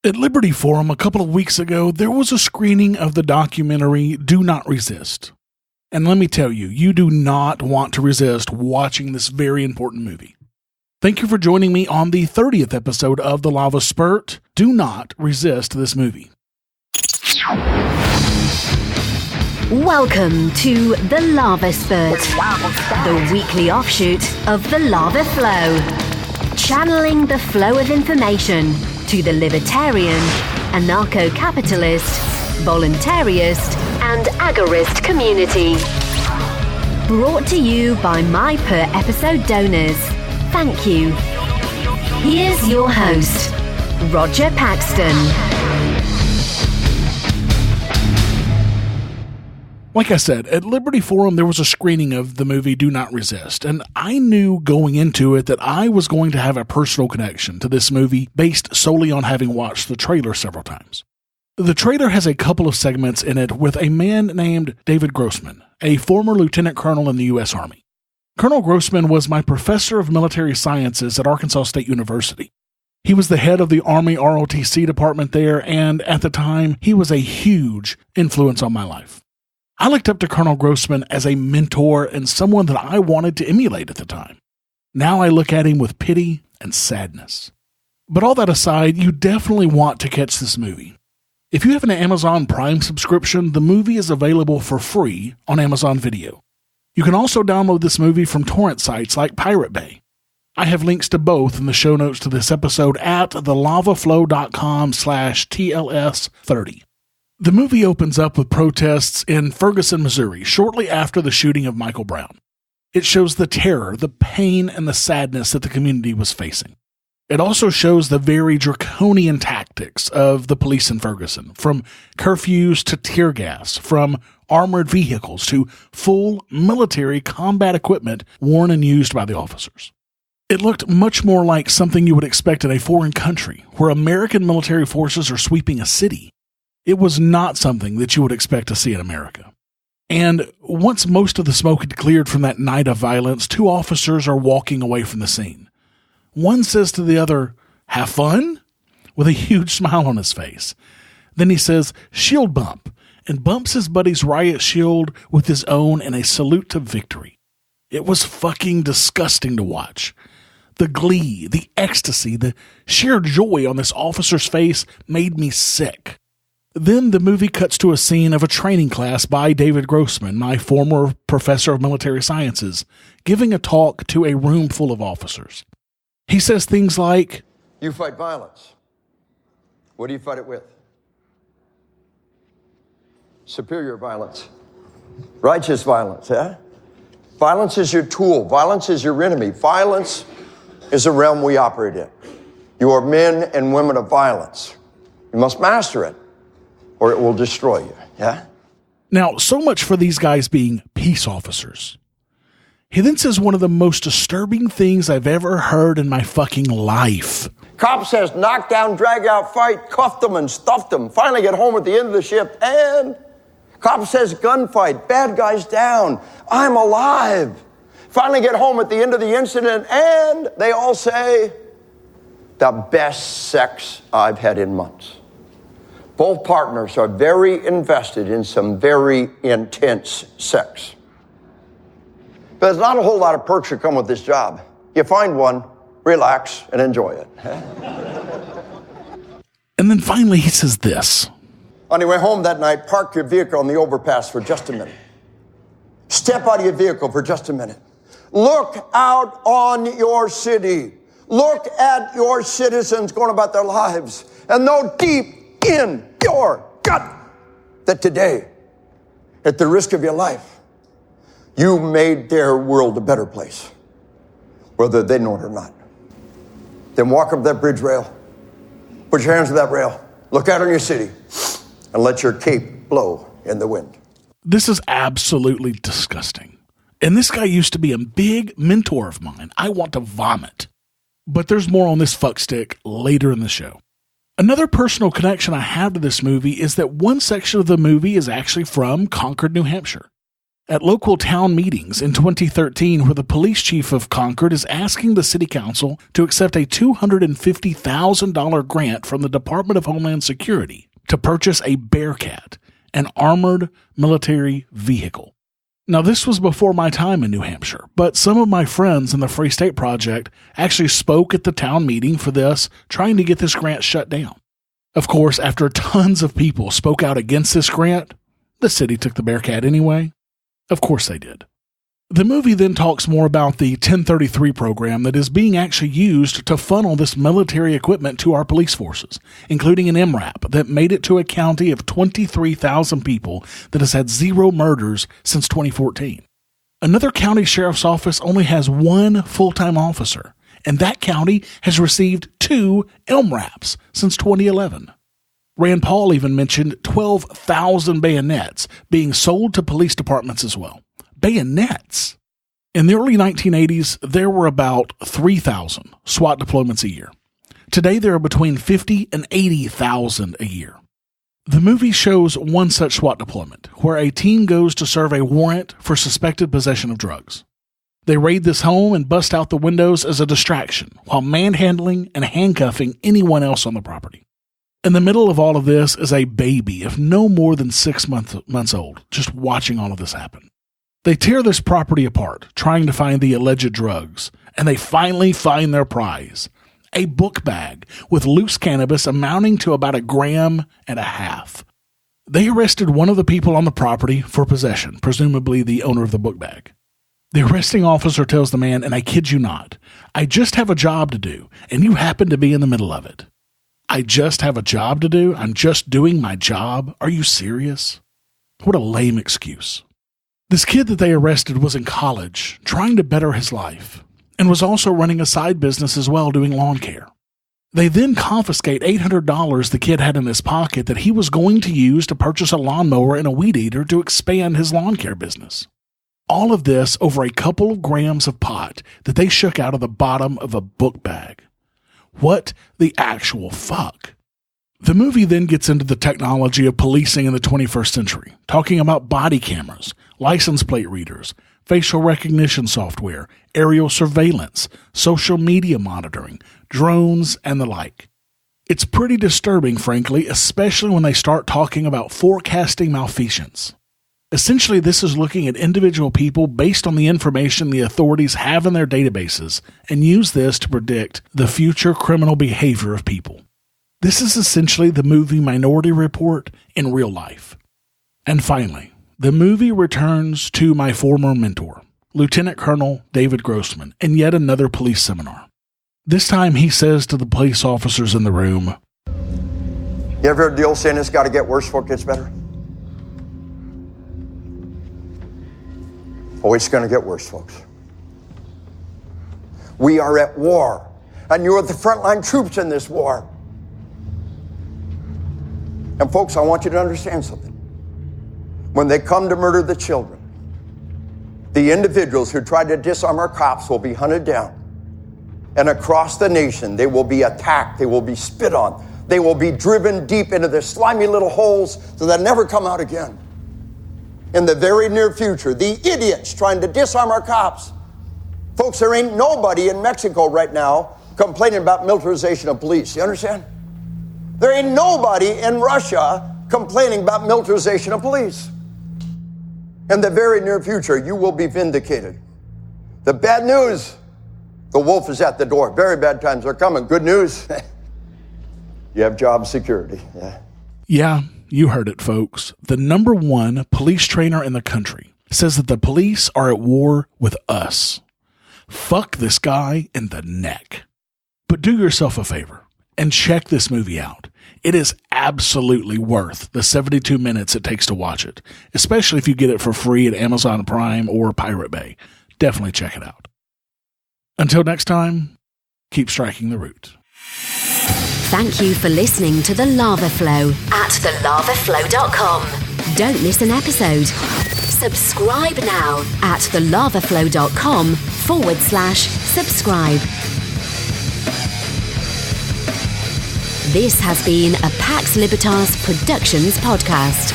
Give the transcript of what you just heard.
At Liberty Forum a couple of weeks ago, there was a screening of the documentary Do Not Resist. And let me tell you, you do not want to resist watching this very important movie. Thank you for joining me on the 30th episode of the LAVA Spurt. Do not resist this movie. Welcome to the LAVA Spurt, the weekly offshoot of the Lava Flow. Channeling the flow of information to the libertarian, anarcho-capitalist, voluntarist, and agorist community. Brought to you by my per-episode donors. Thank you. Here's your host, Roger Paxton. Like I said, at Liberty Forum, there was a screening of the movie Do Not Resist, and I knew going into it that I was going to have a personal connection to this movie based solely on having watched the trailer several times. The trailer has a couple of segments in it with a man named David Grossman, a former lieutenant colonel in the U.S. Army. Colonel Grossman was my professor of military sciences at Arkansas State University. He was the head of the Army ROTC department there, and at the time, he was a huge influence on my life. I looked up to Colonel Grossman as a mentor and someone that I wanted to emulate at the time. Now I look at him with pity and sadness. But all that aside, you definitely want to catch this movie. If you have an Amazon Prime subscription, the movie is available for free on Amazon Video. You can also download this movie from torrent sites like Pirate Bay. I have links to both in the show notes to this episode at thelavaflow.com/TLS30. The movie opens up with protests in Ferguson, Missouri, shortly after the shooting of Michael Brown. It shows the terror, the pain, and the sadness that the community was facing. It also shows the very draconian tactics of the police in Ferguson, from curfews to tear gas, from armored vehicles to full military combat equipment worn and used by the officers. It looked much more like something you would expect in a foreign country, where American military forces are sweeping a city. It was not something that you would expect to see in America. And once most of the smoke had cleared from that night of violence, two officers are walking away from the scene. One says to the other, "Have fun?" with a huge smile on his face. Then he says, "Shield bump," and bumps his buddy's riot shield with his own in a salute to victory. It was fucking disgusting to watch. The glee, the ecstasy, the sheer joy on this officer's face made me sick. Then the movie cuts to a scene of a training class by David Grossman, my former professor of military sciences, giving a talk to a room full of officers. He says things like, "You fight violence. What do you fight it with? Superior violence. Righteous violence, yeah? Violence is your tool. Violence is your enemy. Violence is a realm we operate in. You are men and women of violence. You must master it, or it will destroy you, yeah?" Now, so much for these guys being peace officers. He then says one of the most disturbing things I've ever heard in my fucking life. Cop says, "Knock down, drag out, fight, cuff them and stuff them. Finally get home at the end of the shift, and..." Cop says, "Gunfight, bad guys down. I'm alive. Finally get home at the end of the incident, and..." They all say, "The best sex I've had in months." Both partners are very invested in some very intense sex. But there's not a whole lot of perks that come with this job. You find one, relax, and enjoy it. And then finally he says this. On your way home that night, park your vehicle on the overpass for just a minute. Step out of your vehicle for just a minute. Look out on your city. Look at your citizens going about their lives. And know deep in your gut that today, at the risk of your life, you made their world a better place, whether they know it or not. Then walk up that bridge rail, put your hands on that rail, look out on your city, and let your cape blow in the wind. This is absolutely disgusting. And this guy used to be a big mentor of mine. I want to vomit. But there's more on this fuckstick later in the show. Another personal connection I have to this movie is that one section of the movie is actually from Concord, New Hampshire. at local town meetings in 2013 where the police chief of Concord is asking the city council to accept a $250,000 grant from the Department of Homeland Security to purchase a Bearcat, an armored military vehicle. Now, this was before my time in New Hampshire, but some of my friends in the Free State Project actually spoke at the town meeting for this, trying to get this grant shut down. Of course, after tons of people spoke out against this grant, the city took the Bearcat anyway. Of course they did. The movie then talks more about the 1033 program that is being actually used to funnel this military equipment to our police forces, including an MRAP that made it to a county of 23,000 people that has had 0 murders since 2014. Another county sheriff's office only has 1 full-time officer, and that county has received 2 MRAPs since 2011. Rand Paul even mentioned 12,000 bayonets being sold to police departments as well. Bayonets! In the early 1980s, there were about 3,000 SWAT deployments a year. Today, there are between 50 and 80,000 a year. The movie shows one such SWAT deployment, where a team goes to serve a warrant for suspected possession of drugs. They raid this home and bust out the windows as a distraction, while manhandling and handcuffing anyone else on the property. In the middle of all of this is a baby of no more than 6 months old, just watching all of this happen. They tear this property apart, trying to find the alleged drugs, and they finally find their prize, a book bag with loose cannabis amounting to about 1.5 grams. They arrested one of the people on the property for possession, presumably the owner of the book bag. The arresting officer tells the man, and I kid you not, I just have a job to do, and you happen to be in the middle of it. I just have a job to do? I'm just doing my job? Are you serious? What a lame excuse. This kid that they arrested was in college, trying to better his life, and was also running a side business as well, doing lawn care. They then confiscate $800 the kid had in his pocket that he was going to use to purchase a lawnmower and a weed eater to expand his lawn care business. All of this over a couple of grams of pot that they shook out of the bottom of a book bag. What the actual fuck? The movie then gets into the technology of policing in the 21st century, talking about body cameras, license plate readers, facial recognition software, aerial surveillance, social media monitoring, drones, and the like. It's pretty disturbing, frankly, especially when they start talking about forecasting malfeasance. Essentially, this is looking at individual people based on the information the authorities have in their databases and use this to predict the future criminal behavior of people. This is essentially the movie Minority Report in real life. And finally, the movie returns to my former mentor, Lieutenant Colonel David Grossman, in yet another police seminar. This time he says to the police officers in the room, You ever heard the old saying, it's got to get worse before it gets better? Oh, it's going to get worse, folks. We are at war, and you're the frontline troops in this war. And folks, I want you to understand something. When they come to murder the children, the individuals who tried to disarm our cops will be hunted down. And across the nation, they will be attacked. They will be spit on. They will be driven deep into their slimy little holes so they'll never come out again. In the very near future, the idiots trying to disarm our cops. Folks, there ain't nobody in Mexico right now complaining about militarization of police. You understand? There ain't nobody in Russia complaining about militarization of police. In the very near future, you will be vindicated. The bad news, the wolf is at the door. Very bad times are coming. Good news, you have job security. Yeah, you heard it, folks. The #1 police trainer in the country says that the police are at war with us. Fuck this guy in the neck. But do yourself a favor and check this movie out. It is absolutely worth the 72 minutes it takes to watch it, especially if you get it for free at Amazon Prime or Pirate Bay. Definitely check it out. Until next time, keep striking the root. Thank you for listening to The Lava Flow at thelavaflow.com. Don't miss an episode. Subscribe now at thelavaflow.com/subscribe. This has been a Pax Libertas Productions podcast.